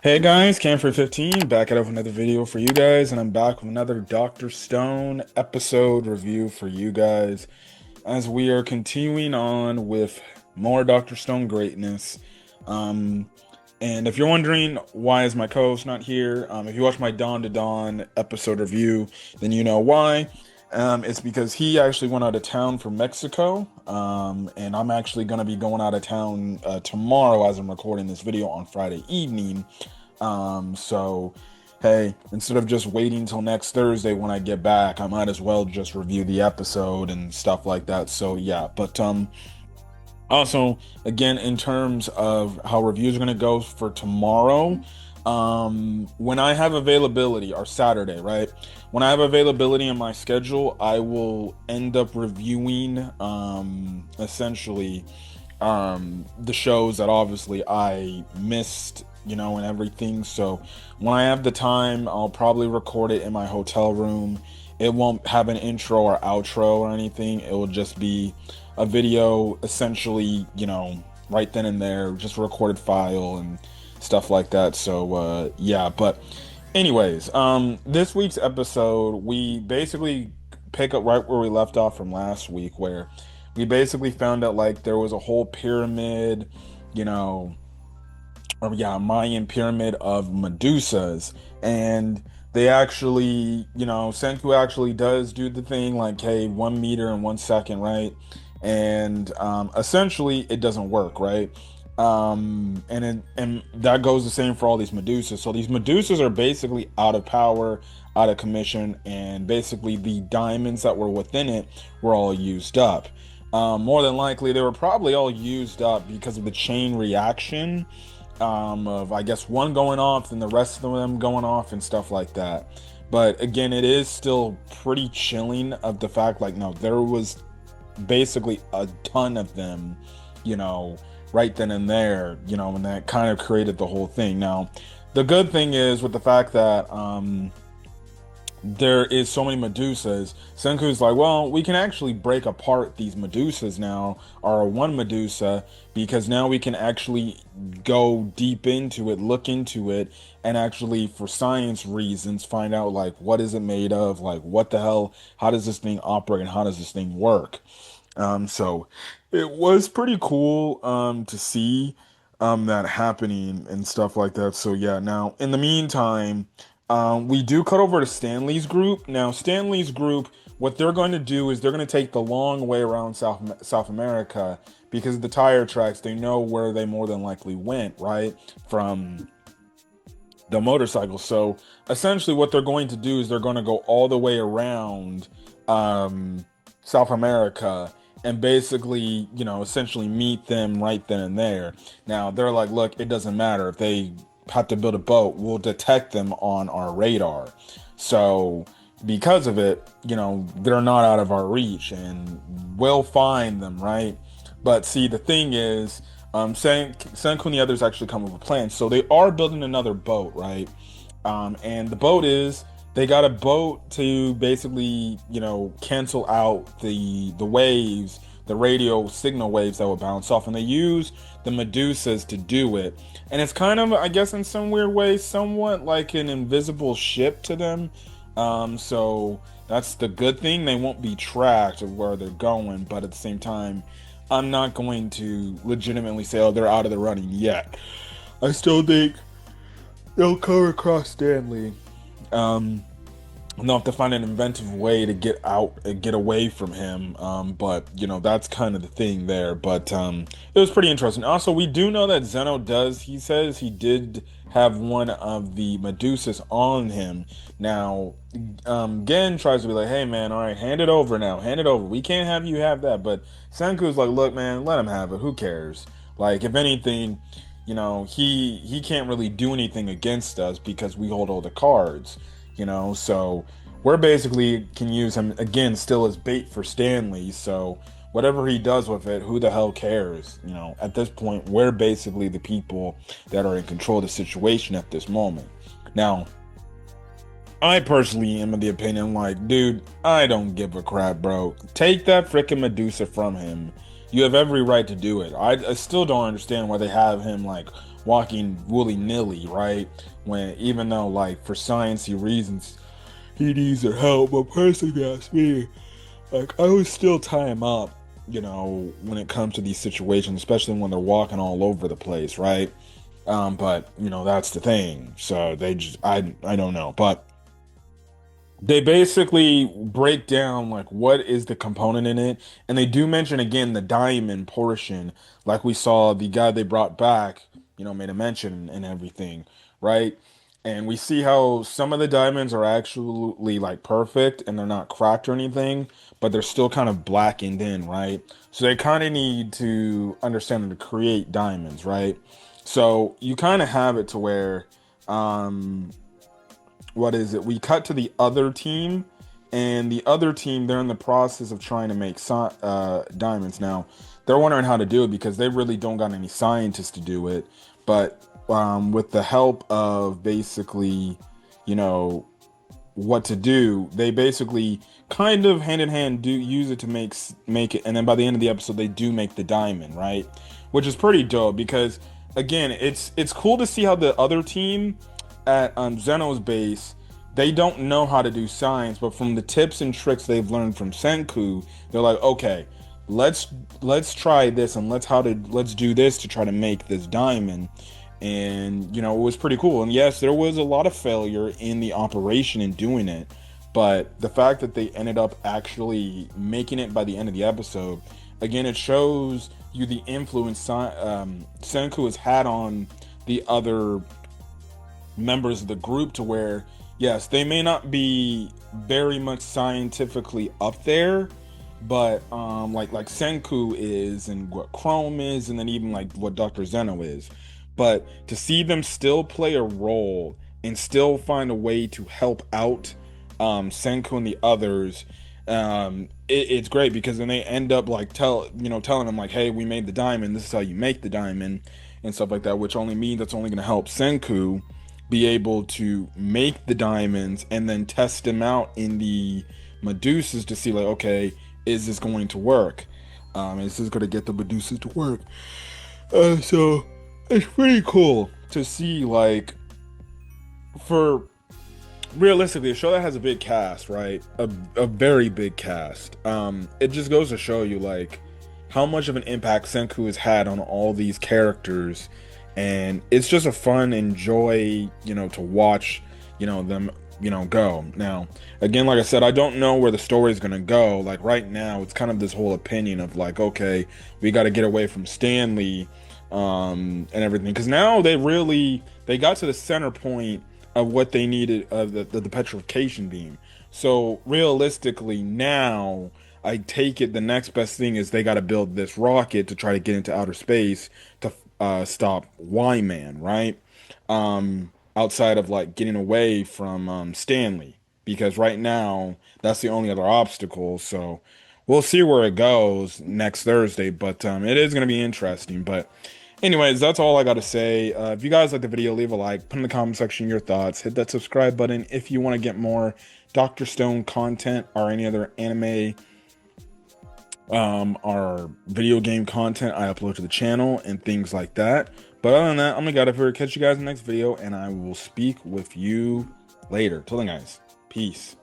Hey guys, Camfrey15 back out with another video for you guys, and I'm back with another Dr. Stone episode review for you guys as we are continuing on with more Dr. Stone greatness. Um, and if you're wondering why is my co-host not here, if you watch my Dawn to Dawn episode review, then you know why. It's because he actually went out of town for Mexico, and I'm actually going to be going out of town tomorrow as I'm recording this video on Friday evening. So, hey, instead of just waiting till next Thursday when I get back, I might as well just review the episode and stuff like that. So, yeah, but also, again, in terms of how reviews are going to go for tomorrow, when I have availability, or Saturday, right? When I have availability in my schedule, I will end up reviewing, essentially, the shows that obviously I missed, and everything. So when I have the time, I'll probably record it in my hotel room. It won't have an intro or outro or anything. It will just be a video, essentially, right then and there, just a recorded file and stuff like that. So yeah, but anyways, this week's episode, we basically pick up right where we left off from last week, where we basically found out like there was a whole pyramid, you know, or yeah, Mayan pyramid of Medusas, and they actually, Senku actually does do the thing like, hey, 1 meter in 1 second, right? And essentially, it doesn't work, right? And that goes the same for all these Medusas. So these Medusas are basically out of power, out of commission, and basically the diamonds that were within it were all used up. More than likely, they were probably all used up because of the chain reaction, of I guess one going off and the rest of them going off and stuff like that. But again, it is still pretty chilling of the fact like no, there was basically a ton of them, you know, right then and there, and that kind of created the whole thing. Now, the good thing is with the fact that there is so many Medusas, Senku's like, well, we can actually break apart these Medusas now, or one Medusa, because now we can actually go deep into it, look into it, and actually, for science reasons, find out, like, what is it made of, like, what the hell, how does this thing operate, and how does this thing work? So it was pretty cool, to see, that happening and stuff like that. So yeah, now, in the meantime, we do cut over to Stanley's group. Now, Stanley's group, what they're going to do is they're going to take the long way around South America because the tire tracks, they know where they more than likely went, right? From the motorcycle. So essentially, what they're going to do is they're going to go all the way around South America and basically, essentially meet them right then and there. Now, they're like, look, it doesn't matter if they have to build a boat, we'll detect them on our radar. So because of it, they're not out of our reach and we'll find them, right? But see, the thing is, Senku and the others actually come up with a plan. So they are building another boat, right? And the boat is they got a boat to basically, cancel out the waves, the radio signal waves that would bounce off, and they use the Medusas to do it. And it's kind of, I guess, in some weird way, somewhat like an invisible ship to them. So that's the good thing. They won't be tracked of where they're going, but at the same time, I'm not going to legitimately say, oh, they're out of the running yet. I still think they'll come across Stanley. Um, they'll have to find an inventive way to get out and get away from him. But that's kind of the thing there. But it was pretty interesting. Also, we do know that Zeno does. He says he did have one of the Medusas on him. Now, Gen tries to be like, "Hey, man, all right, hand it over now. Hand it over. We can't have you have that." But Senku's like, "Look, man, let him have it. Who cares? Like, if anything." He can't really do anything against us because we hold all the cards, so we're basically can use him again still as bait for Stanley. So whatever he does with it, who the hell cares? At this point, we're basically the people that are in control of the situation at this moment. Now, I personally am of the opinion, like, dude, I don't give a crap, bro. Take that freaking Medusa from him. You have every right to do it. I still don't understand why they have him like walking willy-nilly, right? When even though like for sciencey reasons he needs their help, but personally, if you ask me, like I would still tie him up, when it comes to these situations, especially when they're walking all over the place, right? But that's the thing. So they just I don't know. But they basically break down like what is the component in it, and they do mention again the diamond portion, like we saw the guy they brought back, made a mention and everything, right? And we see how some of the diamonds are actually like perfect and they're not cracked or anything, but they're still kind of blackened in, right? So they kind of need to understand how to create diamonds, right? So you kind of have it to where um what is it? We cut to the other team, and the other team, they're in the process of trying to make diamonds. Now, they're wondering how to do it because they really don't got any scientists to do it. But with the help of basically, you know, what to do, they basically kind of hand in hand do use it to make it, and then by the end of the episode, they do make the diamond, right? Which is pretty dope because again, it's cool to see how the other team at Zeno's base, they don't know how to do science, but from the tips and tricks they've learned from Senku, they're like, okay, let's try this and let's do this to try to make this diamond. And it was pretty cool. And yes, there was a lot of failure in the operation in doing it, but the fact that they ended up actually making it by the end of the episode, again, it shows you the influence Senku has had on the other members of the group, to where yes, they may not be very much scientifically up there, but like Senku is and what Chrome is, and then even like what Dr. Zeno is. But to see them still play a role and still find a way to help out Senku and the others, it's great because then they end up like telling them like, hey, we made the diamond, this is how you make the diamond and stuff like that, which only means that's only going to help Senku be able to make the diamonds and then test them out in the Medusas to see like, okay, is this going to work? Is this going to get the Medusas to work? So it's pretty cool to see, like, for realistically a show that has a big cast, right? A very big cast. It just goes to show you like how much of an impact Senku has had on all these characters, and it's just a fun enjoy, to watch, them, go. Now, again, like I said, I don't know where the story is gonna go. Like right now, it's kind of this whole opinion of like, okay, we got to get away from Stanley, and everything, because now they got to the center point of what they needed of the petrification beam. So realistically, now I take it the next best thing is they got to build this rocket to try to get into outer space to stop Y-Man, right? Outside of like getting away from Stanley, because right now that's the only other obstacle. So we'll see where it goes next Thursday, but it is going to be interesting. But anyways, that's all I got to say. If you guys like the video, leave a like, put in the comment section your thoughts, hit that subscribe button if you want to get more Dr. Stone content or any other anime or video game content I upload to the channel and things like that. But other than that, I'm gonna get out of here. Catch you guys in the next video, and I will speak with you later. Till then, guys, peace.